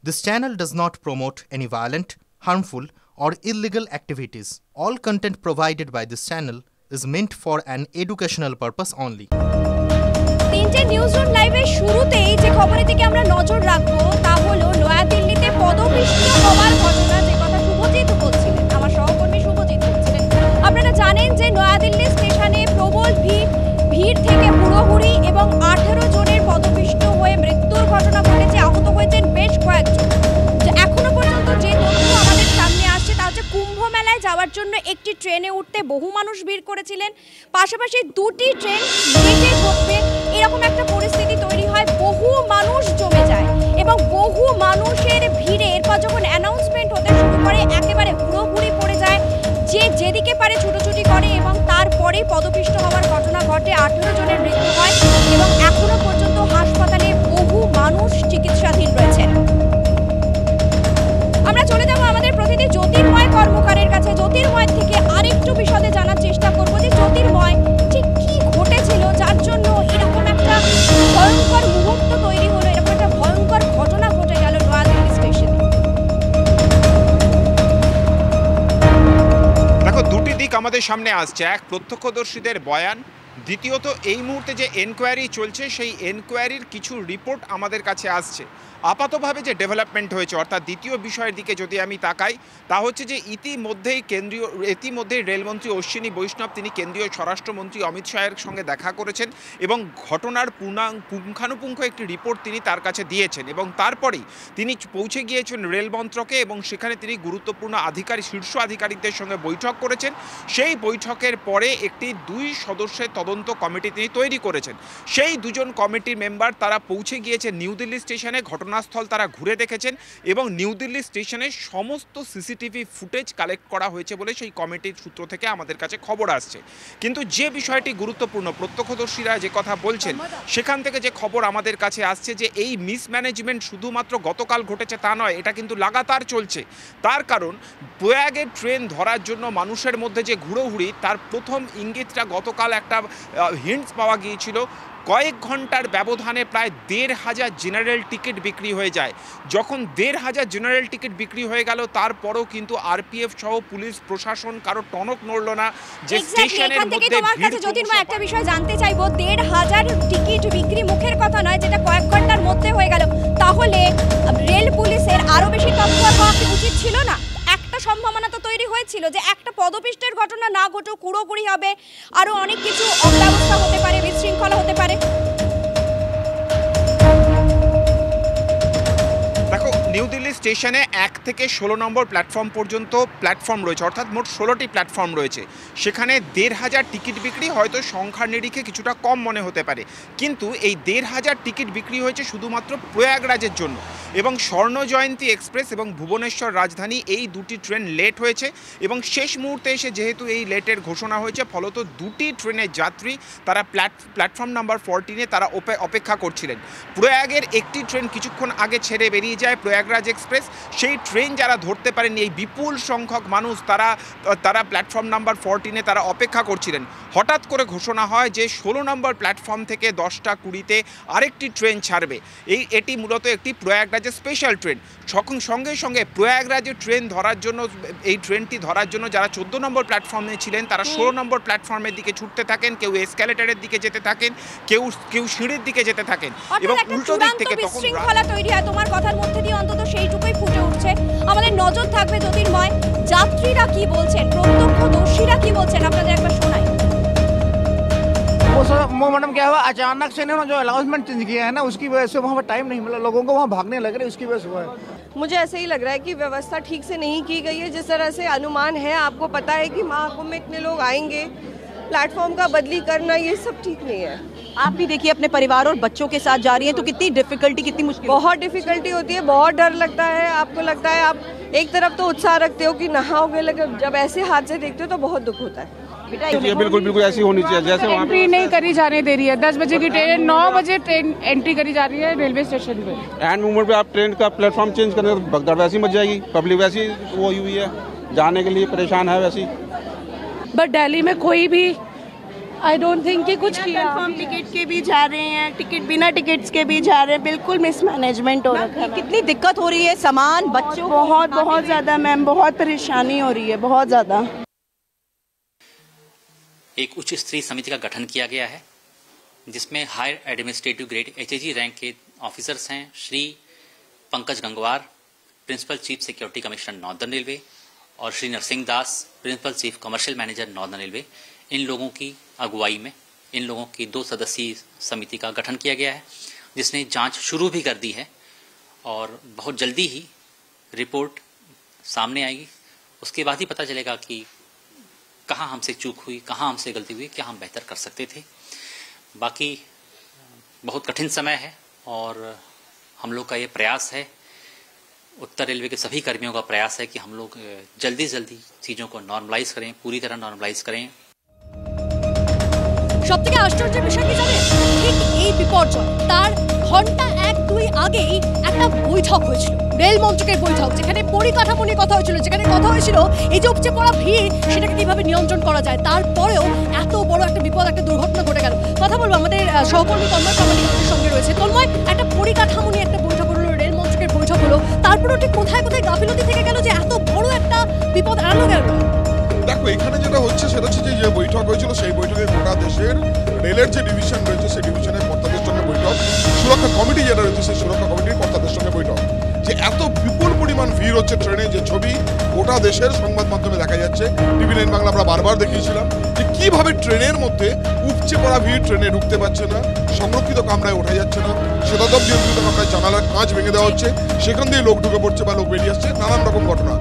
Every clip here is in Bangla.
This channel does not promote any violent, harmful, or illegal activities. All content provided by this channel is meant for an educational purpose only. তিনটে নিউজরুম লাইভের শুরুতেই যে খবরের দিকে আমরা নজর রাখবো তা হলো নয়াদিল্লিতে পদপিষ্ট হওয়ার ঘটনা, যে কথা শুভজিৎ বলছিলেন, আমার সহকর্মী শুভজিৎ বলছিলেন। আপনারা জানেন যে নয়াদিল্লি স্টেশনে প্রবল ভিড় থেকে হুড়োহুড়ি এবং 18 জনের পদপিষ্ট হয়ে মৃত্যুর ঘটনা ঘটেছে, আহত হয়েছেন বেশ কয়েকজন। এখনো পর্যন্ত যে তথ্য আমাদের সামনে আসছে তা হচ্ছে কুম্ভ মেলায় যাওয়ার জন্য একটি ট্রেনে উঠতে বহু মানুষ ভিড় করেছিলেন, পাশাপাশি দুটি ট্রেন লেটে ঢুকবে, এরকম একটা পরিস্থিতি তৈরি হয়, বহু মানুষ জমে যায় এবং বহু মানুষের ভিড়ে এরপর যখন অ্যানাউন্সমেন্ট হতে শুরু করে একেবারে হুড়োহুড়ি পড়ে যায়, যে যেদিকে পারে ছুটোছুটি করে এবং তারপরেই পদপিষ্ট হওয়ার ঘটনা ঘটে। 18 জনের মৃত্যু হয় এবং এখনো পর্যন্ত হাসপাতালে বহু মানুষ চিকিৎসাধীন রয়েছেন। আমরা চলে যাব আমাদের প্রতিনিধি জ্যোতির্ময় কর্মকারের কাছে। জ্যোতির্ময় থেকে আরেকটু বিশদে জানার চেষ্টা করব যে জ্যোতির্ময় ঠিক কি ঘটেছিল যার জন্য এরকম একটা ভয়ঙ্কর মুহূর্ত তৈরি হলো, এরকম একটা ভয়ঙ্কর ঘটনা ঘটে গেল নয়াদিল্লি স্টেশনে। দেখো, দুটি দিক আমাদের সামনে আসছে, এক প্রত্যক্ষদর্শীদের বয়ান, দ্বিতীয়ত এই মুহূর্তে যে এনকোয়ারি চলছে সেই এনকোয়ারির কিছু রিপোর্ট আমাদের কাছে আসছে। আপাতভাবে যে ডেভেলপমেন্ট হয়েছে, অর্থাৎ দ্বিতীয় বিষয়ের দিকে যদি আমি তাকাই, তা হচ্ছে যে ইতিমধ্যেই রেলমন্ত্রী অশ্বিনী বৈষ্ণব তিনি কেন্দ্রীয় স্বরাষ্ট্রমন্ত্রী অমিত শাহের সঙ্গে দেখা করেছেন এবং ঘটনার পুঙ্খানুপুঙ্খ একটি রিপোর্ট তিনি তার কাছে দিয়েছেন এবং তারপরেই তিনি পৌঁছে গিয়েছেন রেল মন্ত্রকে এবং সেখানে তিনি গুরুত্বপূর্ণ শীর্ষ আধিকারিকদের সঙ্গে বৈঠক করেছেন। সেই বৈঠকের পরে একটি 2 সদস্যের তদন্ত কমিটি তিনি তৈরি করেছেন। সেই 2 জন কমিটির মেম্বার তারা পৌঁছে গিয়েছেন নিউ দিল্লি স্টেশনে, ঘটনাস্থল তারা ঘুরে দেখেছেন এবং নিউ দিল্লি স্টেশনে সমস্ত সিসিটিভি ফুটেজ কালেক্ট করা হয়েছে বলে সেই কমিটির সূত্র থেকে আমাদের কাছে খবর আসছে। কিন্তু যে বিষয়টি গুরুত্বপূর্ণ, প্রত্যক্ষদর্শীরা যে কথা বলছেন সেখান থেকে যে খবর আমাদের কাছে আসছে যে এই মিসম্যানেজমেন্ট শুধুমাত্র গতকাল ঘটেছে তা নয়, এটা কিন্তু লাগাতার চলছে। তার কারণ প্রয়াগের ট্রেন ধরার জন্য মানুষের মধ্যে যে ঘুরোহুড়ি, তার প্রথম ইঙ্গিতটা গতকাল একটা হিন্টস পাওয়া গিয়েছিল। কয়েক ঘন্টার ব্যবধানে প্রায় 1,500 জেনারেল টিকিট বিক্রি হয়ে যায়। যখন 1,500 জেনারেল টিকিট বিক্রি হয়ে গেল, তারপরও কিন্তু আরপিএফ সহ পুলিশ প্রশাসন কারো টনক নড়ল না যে স্টেশনের মধ্যে জ্যোতির্ময় একটা বিষয় জানতে চাইবো, 1,500 টিকিট বিক্রি মুখের কথা নয়, যেটা কয়েক ঘন্টার মধ্যে হয়ে গেল, তাহলে রেল পুলিশের আরো বেশি তৎপর হওয়া উচিত ছিল না? একটা সম্ভাবনা তো তৈরি হয়েছিল যে একটা পদপিষ্টের ঘটনা না ঘটুক, কুড়োকুড়ি হবে, আরো অনেক কিছু অব্যবস্থা হতে পারে, বিশৃঙ্খলা হতে পারে। দেখো, নিউ দিল্লি স্টেশনে 1 থেকে 16 নম্বর প্ল্যাটফর্ম পর্যন্ত প্ল্যাটফর্ম রয়েছে, অর্থাৎ মোট 16টি প্ল্যাটফর্ম রয়েছে। সেখানে 1,500 টিকিট বিক্রি হয়তো সংখ্যার নিরিখে কিছুটা কম মনে হতে পারে, কিন্তু এই 1,500 টিকিট বিক্রি হয়েছে শুধুমাত্র প্রয়াগরাজের জন্য এবং স্বর্ণ জয়ন্তী এক্সপ্রেস এবং ভুবনেশ্বর রাজধানী এই দুটি ট্রেন লেট হয়েছে এবং শেষ মুহূর্তে এসে যেহেতু এই লেটের ঘোষণা হয়েছে, ফলত দুটি ট্রেনের যাত্রী তারা প্ল্যাটফর্ম নাম্বার 14-এ তারা অপেক্ষা করছিলেন। প্রয়াগের একটি ট্রেন কিছুক্ষণ আগে ছেড়ে বেরিয়ে যায়, প্রয়াগরাজ এক্সপ্রেস। সেই ট্রেন যারা ধরতে পারেননি, এই বিপুল সংখ্যক মানুষ তারা প্ল্যাটফর্ম নাম্বার 14-এ তারা অপেক্ষা করছিলেন। হঠাৎ করে ঘোষণা হয় যে 16 নম্বর প্ল্যাটফর্ম থেকে 10টা 20-তে আরেকটি ট্রেন ছাড়বে। এটি মূলত একটি প্রয়াগরাজের স্পেশাল ট্রেন। সঙ্গে সঙ্গে প্রয়াগরাজের ট্রেন ধরার জন্য, এই ট্রেনটি ধরার জন্য যারা 14 নম্বর প্ল্যাটফর্মে ছিলেন তারা 16 নম্বর প্ল্যাটফর্মের দিকে ছুটতে থাকেন, কেউ এসক্যালেটরের দিকে যেতে থাকেন, কেউ সিঁড়ির দিকে যেতে থাকেন এবং উল্টো দিক থেকে তখন বিশৃঙ্খলা তৈরি হয়। তোমার কথার মধ্যে দিয়ে অন্তত সেইটুকুই ফুটে উঠছে। আমাদের নজর থাকবে জ্যোতির্ময়, যাত্রীরা কি বলছেন, প্রত্যক্ষদর্শীরা কি বলছেন, আপনাদের একবার শোনাই। वो मैडम क्या हुआ, अचानक से इन्होंने जो अनाउंसमेंट चेंज किया है ना, उसकी वजह से वहाँ पर टाइम नहीं मिला, लोगों को वहाँ भागने लग रहे, उसकी वजह से हुआ है। मुझे ऐसे ही लग रहा है कि व्यवस्था ठीक से नहीं की गई है। जिस तरह से अनुमान है, आपको पता है कि महाकुंभ में इतने लोग आएंगे, प्लेटफॉर्म का बदली करना, ये सब ठीक नहीं है। आप भी देखिए अपने परिवार और बच्चों के साथ जा रही हैं, तो कितनी डिफिकल्टी, कितनी मुश्किल, बहुत डिफिकल्टी होती है, बहुत डर लगता है। आपको लगता है, आप एक तरफ तो उत्साह रखते हो कि नहाओगे, लेकिन जब ऐसे हादसे देखते हो तो बहुत दुख होता है। बिल्कुल ऐसी होनी चाहिए। जैसे एंट्री नहीं करी जाने दे रही है, 10 बजे की ट्रेन, 9 बजे ट्रेन एंट्री करी जा रही है रेलवे स्टेशन पे। एंड मूवमेंट पे आप ट्रेन का प्लेटफॉर्म चेंज करने तो भगदड़ वैसी मच जाएगी, पब्लिक वैसी वो हुई है, जाने के लिए परेशान है वैसी। बट दिल्ली में कोई भी आई डोंट थिंक कि कुछ किया। कंफर्म टिकट के भी जा रहे हैं, टिकट बिना टिकट्स के भी जा रहे हैं, बिल्कुल मिसमैनेजमेंट हो रखा है। कितनी दिक्कत हो रही है, सामान बच्चों बहुत ज़्यादा मैम, बहुत परेशानी हो रही है, बहुत ज़्यादा। एक उच्च स्तरीय समिति का गठन किया गया है जिसमें higher administrative grade HAG rank के ऑफिसर्स हैं Shri Pankaj Gangwar, principal chief security commissioner Northern Railway, और Shri Narsingh Das, principal chief commercial manager Northern Railway. इन लोगों की अगुवाई में इन लोगों की 2 सदस्यीय समिति का गठन किया गया है जिसने जांच शुरू भी कर दी है और बहुत जल्दी ही रिपोर्ट सामने आएगी। उसके बाद ही पता चलेगा कि कहाँ हमसे चूक हुई, कहाँ हमसे गलती हुई, क्या हम बेहतर कर सकते थे। बाकी बहुत कठिन समय है और हम लोग का ये प्रयास है, उत्तर रेलवे के सभी कर्मियों का प्रयास है कि हम लोग जल्दी जल्दी चीज़ों को नॉर्मलाइज करें, पूरी तरह नॉर्मलाइज करें। সবথেকে আশ্চর্যের বিষয় কি জানেন, ঠিক এই বিপর্যয় তার ঘন্টা 1-2 আগেই একটা বৈঠক হয়েছিল, রেল মন্ত্রকের বৈঠক, যেখানে পরিকাঠামো নিয়ে কথা হয়েছিল, যেখানে কথা হয়েছিল এই যে উপচে পড়া ভিড় সেটাকে কিভাবে নিয়ন্ত্রণ করা যায়। তারপরেও এত বড় একটা বিপদ, একটা দুর্ঘটনা ঘটে গেল। কথা বলবো আমাদের সহকর্মী তন্ময় প্রামাণিক আমাদের সঙ্গে রয়েছে। তন্ময়, একটা পরিকাঠামো নিয়ে একটা বৈঠক হলো, রেল মন্ত্রকের বৈঠক হলো, তারপরেও ঠিক কোথায় কোথায় গাফিলতি থেকে গেল যে এত বড় একটা বিপদ এড়ানো গেল? দেখো, এখানে যেটা হচ্ছে সেটা হচ্ছে যে বৈঠক হয়েছিল সেই বৈঠকে গোটা দেশের রেলের যে ডিভিশন রয়েছে সেই ডিভিশনের কর্তাদের সঙ্গে বৈঠক, সুরক্ষা কমিটি যেটা রয়েছে সেই সুরক্ষা কমিটির কর্তাদের সঙ্গে বৈঠক। যে এত বিপুল পরিমাণ ভিড় হচ্ছে ট্রেনে, যে ছবি গোটা দেশের সংবাদ মাধ্যমে দেখা যাচ্ছে, TV9 বাংলা আমরা বারবার দেখিয়েছিলাম যে কিভাবে ট্রেনের মধ্যে উপচে পড়া ভিড়, ট্রেনে ঢুকতে পারছে না, সংরক্ষিত কামরায় ওঠা যাচ্ছে না, শতাব্দী নিয়ন্ত্রিত কামরায় জানালার কাঁচ ভেঙে দেওয়া হচ্ছে, সেখান দিয়ে লোক ঢুকে পড়ছে বা লোক বেরিয়ে আসছে, নানান রকম ঘটনা।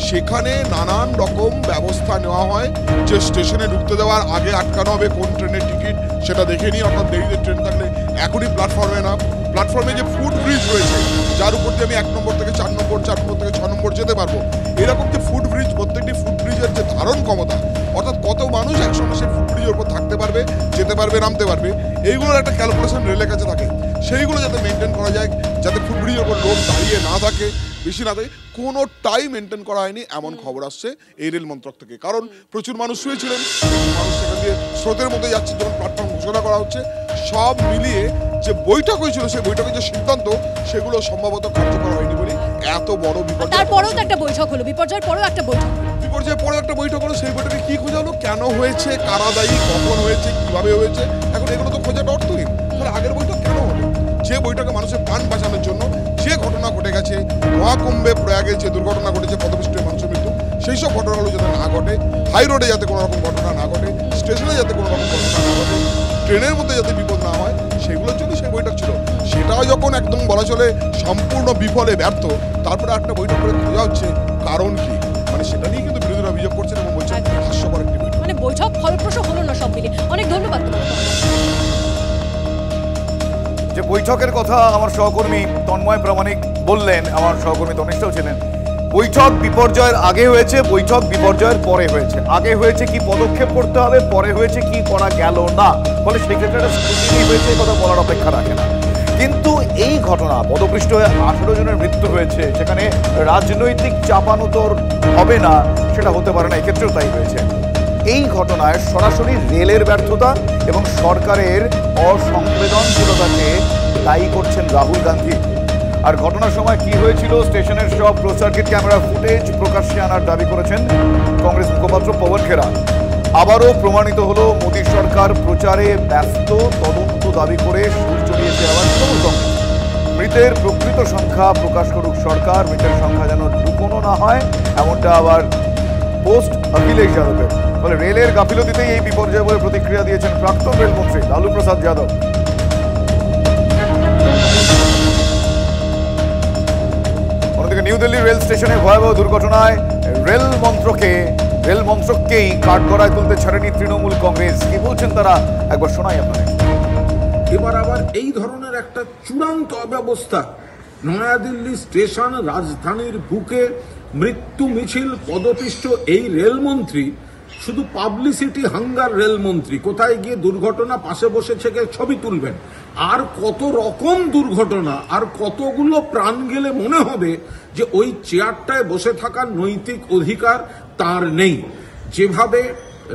সেখানে নানান রকম ব্যবস্থা নেওয়া হয় যে স্টেশনে ঢুকতে দেওয়ার আগে আটকানো হবে কোন ট্রেনের টিকিট সেটা দেখে নিই, অর্থাৎ দেরিতে ট্রেন থাকলে এখনই প্ল্যাটফর্মে না। প্ল্যাটফর্মে যে ফুট ব্রিজ রয়েছে যার উপর দিয়ে আমি 1 নম্বর থেকে 4 নম্বর, 4 নম্বর থেকে 6 নম্বর যেতে পারবো, এরকম যে ফুট ব্রিজ, প্রত্যেকটি ফুট ব্রিজের যে ধারণ ক্ষমতা, অর্থাৎ কত মানুষ একসঙ্গে সেই ফুট ব্রিজের উপর থাকতে পারবে, যেতে পারবে, নামতে পারবে, এইগুলোর একটা ক্যালকুলেশন রেলের কাছে থাকে। সেইগুলো যাতে মেনটেন করা যায়, যাতে ফুট ব্রিজের উপর লোক দাঁড়িয়ে না থাকে, বেশি না থাকে, কোনোটাই মেনটেন করা হয়নি এমন খবর আসছে এই রেল মন্ত্রক থেকে। কারণ প্রচুর মানুষ শুয়েছিলেন, মানুষ সেখান দিয়ে স্রোতের মধ্যে যাচ্ছে যখন প্ল্যাটফর্ম ঘোষণা করা হচ্ছে। সব মিলিয়ে যে বৈঠক হয়েছিল সেই বৈঠকের যে সিদ্ধান্ত সেগুলো সম্ভবত কার্যকর হয়নি বলে এত বড় বিপর্যয়। তারপরেও তো একটা বৈঠক হলো, বিপর্যয়ের পরেও একটা বৈঠক, বিপর্যয়ের পরেও একটা বৈঠক হলো। সেই বৈঠকে কি খোঁজা হলো, কেন হয়েছে, কারা দায়ী, কখন হয়েছে, কিভাবে হয়েছে, এখন এগুলো তো খোঁজাটা অর্থহীন। তাহলে আগের বৈঠক কেন হলো? যে বৈঠকে মানুষের প্রাণ বাঁচানোর জন্য যে ঘটনা ঘটে গেছে, মহাকুম্ভে প্রয়াগে যে দুর্ঘটনা ঘটেছে, পদপিষ্ট মানুষের মৃত্যু, সেই সব ঘটনাগুলো যাতে না ঘটে, হাই রোডে যাতে কোনো রকম ঘটনা না ঘটে, স্টেশনে যাতে কোনো রকম ঘটনা না ঘটে, ট্রেনের মধ্যে যাতে বিপদ না হয়, সেগুলোর জন্য সেই বৈঠক ছিল। সেটাও যখন একদম বলা চলে সম্পূর্ণ বিফলে ব্যর্থ, তারপরে একটা বৈঠক করে খোঁজা হচ্ছে কারণ কি, মানে সেটা নিয়ে কিন্তু বিরোধীরা অভিযোগ করছেন এবং বলছেন হাস্যকর একটি বৈঠক। মানে বৈঠক ফলপ্রসূ হলো না সব মিলে। অনেক ধন্যবাদ। যে বৈঠকের কথা আমার সহকর্মী তন্ময় প্রামাণিক বললেন, আমার সহকর্মী তনিষ্ঠাও ছিলেন, বৈঠক বিপর্যয়ের আগে হয়েছে, বৈঠক বিপর্যয়ের পরে হয়েছে। আগে হয়েছে কি পদক্ষেপ করতে হবে, পরে হয়েছে কি করা গেল না, ফলে সেক্ষেত্রে একটা স্ক্রুটিনি হয়েছে, কথা বলার অপেক্ষা রাখে না। কিন্তু এই ঘটনা, পদপৃষ্ঠ হয়ে 18 জনের মৃত্যু হয়েছে, সেখানে রাজনৈতিক চাপানোতর হবে না সেটা হতে পারে না, এক্ষেত্রেও তাই হয়েছে। এই ঘটনায় সরাসরি রেলের ব্যর্থতা এবং সরকারের অসংবেদনশীলতাকে দায়ী করছেন রাহুল গান্ধী। আর ঘটনার সময় কি হয়েছিল, স্টেশনের সব ক্লোজ সার্কিট ক্যামেরা ফুটেজ প্রকাশ্যে আনার দাবি করেছেন কংগ্রেস মুখপাত্র পবন খেরা। আবারও প্রমাণিত হলো মোদী সরকার প্রচারে ব্যস্ত, তদন্ত দাবি করে সুর চড়িয়েছে আবার তৃণমূল কংগ্রেস। মৃতের প্রকৃত সংখ্যা প্রকাশ করুক সরকার, মৃতের সংখ্যা যেন লুকোনো না হয়, এমনটা আবার পোস্ট অখিলেশ যাদবের। ফলে রেলের গাফিলতিতেই এই বিপর্যয় বলে প্রতিক্রিয়া দিয়েছেন প্রাক্তন রেলমন্ত্রী লালু প্রসাদ যাদব। অন্যদিকে নিউ দিল্লি রেল স্টেশনে ভয়াবহ দুর্ঘটনায় রেল মন্ত্রককেই কাঠগড়ায় তুলতে ছাড়েনি তৃণমূল কংগ্রেস। কি বলছেন তারা একবার শোনাই আপনাদের। এবার আবার এই ধরনের একটা চূড়ান্ত অব্যবস্থা, নয়াদিল্লি স্টেশন, রাজধানীর বুকে মৃত্যু মিছিল, পদপিষ্ট এই রেলমন্ত্রী শুধু পাবলিসিটি হাঙ্গার রেলমন্ত্রী, কোথায় গিয়ে দুর্ঘটনা পাশে বসে থেকে ছবি তুলবেন, আর কত রকম দুর্ঘটনা, আর কতগুলো প্রাণ গেলে মনে হবে যে ওই চেয়ারটায় বসে থাকার নৈতিক অধিকার তার নেই। যেভাবে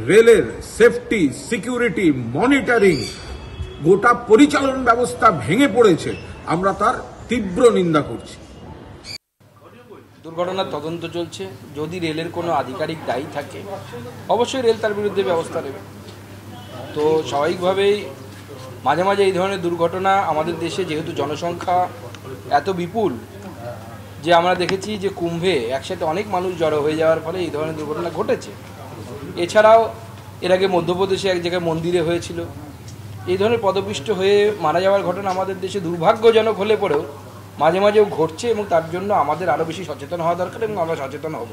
রেলের সেফটি, সিকিউরিটি, মনিটরিং, গোটা পরিচালন ব্যবস্থা ভেঙে পড়েছে, আমরা তার তীব্র নিন্দা করছি। দুর্ঘটনার তদন্ত চলছে, যদি রেলের কোনো আধিকারিক দায়ী থাকে অবশ্যই রেল তার বিরুদ্ধে ব্যবস্থা নেবে। তো স্বাভাবিকভাবেই মাঝে মাঝে এই ধরনের দুর্ঘটনা আমাদের দেশে, যেহেতু জনসংখ্যা এত বিপুল, যে আমরা দেখেছি যে কুম্ভে একসাথে অনেক মানুষ জড়ো হয়ে যাওয়ার ফলে এই ধরনের দুর্ঘটনা ঘটেছে। এছাড়াও এর আগে মধ্যপ্রদেশে এক জায়গায় মন্দিরে হয়েছিল। এই ধরনের পদপিষ্ট হয়ে মারা যাওয়ার ঘটনা আমাদের দেশে দুর্ভাগ্যজনক হলে পরেও মাঝে মাঝেও ঘটছে, এবং তার জন্য আমাদের আরও বেশি সচেতন হওয়া দরকার, এবং আমরা সচেতন হব।